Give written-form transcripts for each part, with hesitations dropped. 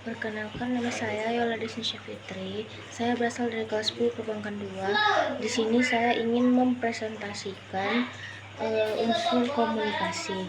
Perkenalkan, nama saya Yola Desnisha Fitri. Saya berasal dari kelas 10 perbankan 2. Di sini saya ingin mempresentasikan unsur komunikasi.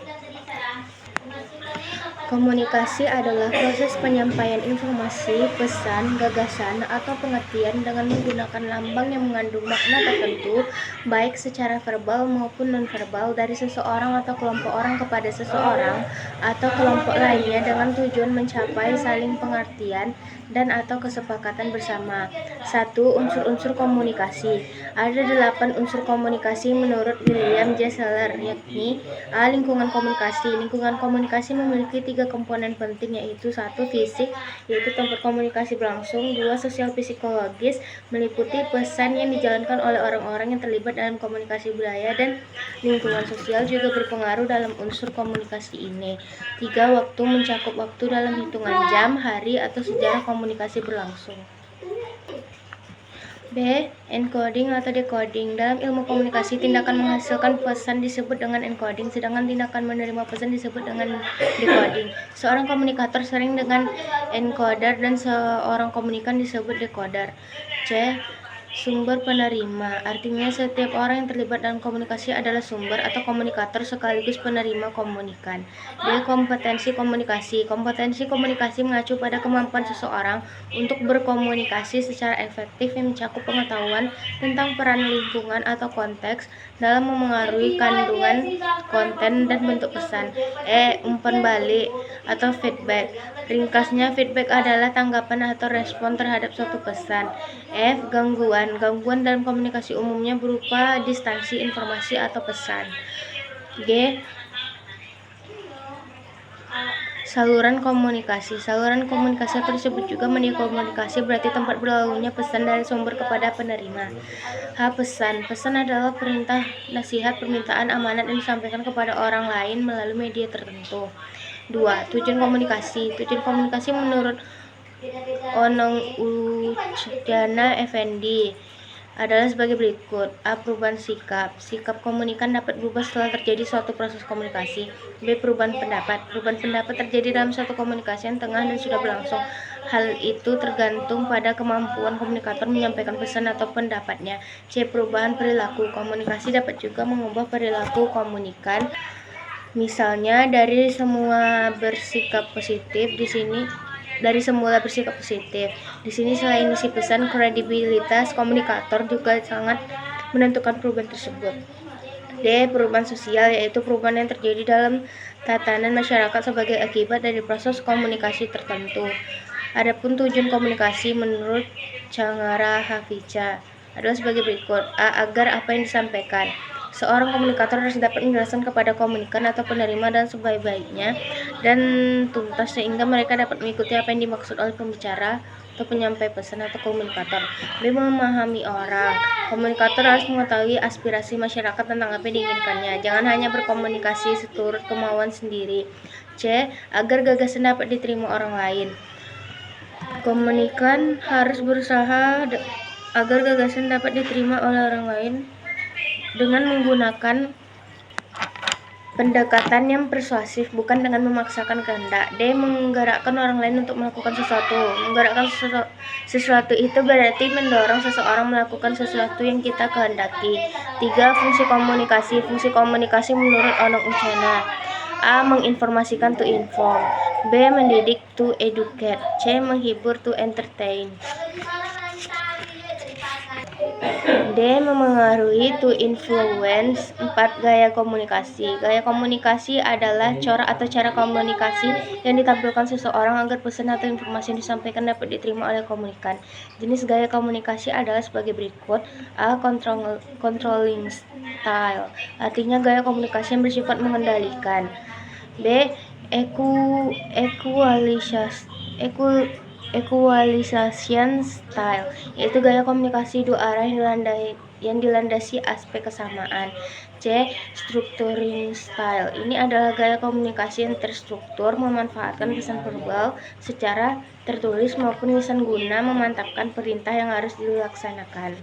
Komunikasi adalah proses penyampaian informasi, pesan, gagasan, atau pengertian dengan menggunakan lambang yang mengandung makna tertentu, baik secara verbal maupun nonverbal, dari seseorang atau kelompok orang kepada seseorang atau kelompok lainnya dengan tujuan mencapai saling pengertian dan atau kesepakatan bersama. 1. Unsur-unsur komunikasi. Ada 8 unsur komunikasi menurut William J. Seller, yakni A. Lingkungan komunikasi. Lingkungan komunikasi memiliki 3 komponen penting, yaitu 1. Fisik, yaitu tempat komunikasi berlangsung. 2. Sosial psikologis, meliputi pesan yang dijalankan oleh orang-orang yang terlibat dalam komunikasi budaya, dan lingkungan sosial juga berpengaruh dalam unsur komunikasi ini. 3. Waktu, mencakup waktu dalam hitungan jam, hari, atau sejarah komunikasi berlangsung. B. Encoding atau decoding. Dalam ilmu komunikasi, tindakan menghasilkan pesan disebut dengan encoding, sedangkan tindakan menerima pesan disebut dengan decoding. Seorang komunikator sering dengan encoder dan seorang komunikan disebut decoder. C. Sumber penerima, artinya setiap orang yang terlibat dalam komunikasi adalah sumber atau komunikator sekaligus penerima komunikan. D. Kompetensi komunikasi. Kompetensi komunikasi mengacu pada kemampuan seseorang untuk berkomunikasi secara efektif yang mencakup pengetahuan tentang peran lingkungan atau konteks dalam memengaruhi kandungan, konten, dan bentuk pesan. E. Umpan balik atau feedback. Ringkasnya, feedback adalah tanggapan atau respon terhadap suatu pesan. F. Gangguan. Gangguan dalam komunikasi umumnya berupa distansi informasi atau pesan. G. Saluran komunikasi. Saluran komunikasi atau disebut juga media komunikasi berarti tempat berlalunya pesan dari sumber kepada penerima. H. Pesan. Pesan adalah perintah, nasihat, permintaan, amanat yang disampaikan kepada orang lain melalui media tertentu. 2. Tujuan komunikasi. Tujuan komunikasi menurut Onong Ucdana Effendi adalah sebagai berikut. A. Perubahan sikap. Sikap komunikan dapat berubah setelah terjadi suatu proses komunikasi. B. Perubahan pendapat. Perubahan pendapat terjadi dalam suatu komunikasi yang tengah dan sudah berlangsung. Hal itu tergantung pada kemampuan komunikator menyampaikan pesan atau pendapatnya. C. Perubahan perilaku. Komunikasi dapat juga mengubah perilaku komunikan. Misalnya, dari semula bersikap positif. Dari semula bersikap positif. Di sini selain isi pesan, kredibilitas komunikator juga sangat menentukan perubahan tersebut. D. Perubahan sosial, yaitu perubahan yang terjadi dalam tatanan masyarakat sebagai akibat dari proses komunikasi tertentu. Adapun tujuan komunikasi menurut Changara Hafiza adalah sebagai berikut. A. Agar apa yang disampaikan. Seorang komunikator harus dapat menjelaskan kepada komunikan atau penerima dan sebaik-baiknya dan tuntas sehingga mereka dapat mengikuti apa yang dimaksud oleh pembicara atau penyampai pesan atau komunikator. B. Memahami orang. Komunikator harus mengetahui aspirasi masyarakat tentang apa yang diinginkannya. Jangan hanya berkomunikasi seturut kemauan sendiri. C. Agar gagasan dapat diterima orang lain. Komunikan harus berusaha agar gagasan dapat diterima oleh orang lain dengan menggunakan pendekatan yang persuasif, bukan dengan memaksakan kehendak. D. Menggerakkan orang lain untuk melakukan sesuatu. Menggerakkan sesuatu itu berarti mendorong seseorang melakukan sesuatu yang kita kehendaki. 3. Fungsi komunikasi. Fungsi komunikasi menurut Onong Ucdana. A. Menginformasikan, to inform. B. Mendidik, to educate. C. Menghibur, to entertain. D. Memengaruhi, to influence. 4. Gaya komunikasi. Gaya komunikasi adalah corak atau cara komunikasi yang ditampilkan seseorang agar pesan atau informasi yang disampaikan dapat diterima oleh komunikan. Jenis gaya komunikasi adalah sebagai berikut. A. Controlling style, artinya gaya komunikasi yang bersifat mengendalikan. B. Equalization style, yaitu gaya komunikasi dua arah yang dilandasi aspek kesamaan. C. Structuring style, ini adalah gaya komunikasi yang terstruktur, memanfaatkan pesan verbal secara tertulis maupun lisan guna memantapkan perintah yang harus dilaksanakan.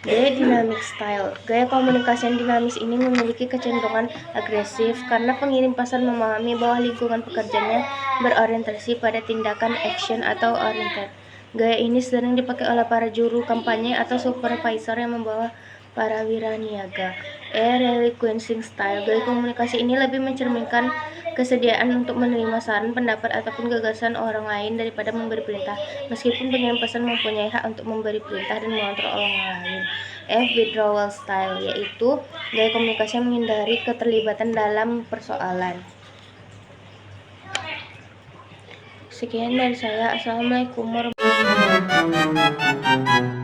D. Dynamic style. Gaya komunikasi yang dinamis ini memiliki kecenderungan agresif karena pengirim pesan memahami bahwa lingkungan pekerjaannya berorientasi pada tindakan action atau oriented. Gaya ini sering dipakai oleh para juru kampanye atau supervisor yang membawa para wiraniaga. E. Relinquishing style. Gaya komunikasi ini lebih mencerminkan kesediaan untuk menerima saran, pendapat, ataupun gagasan orang lain daripada memberi perintah, meskipun pengirim pesan mempunyai hak untuk memberi perintah dan mengontrol orang lain. F. Withdrawal style, yaitu gaya komunikasi yang menghindari keterlibatan dalam persoalan. Sekian dari saya. Assalamualaikum warahmatullahi wabarakatuh.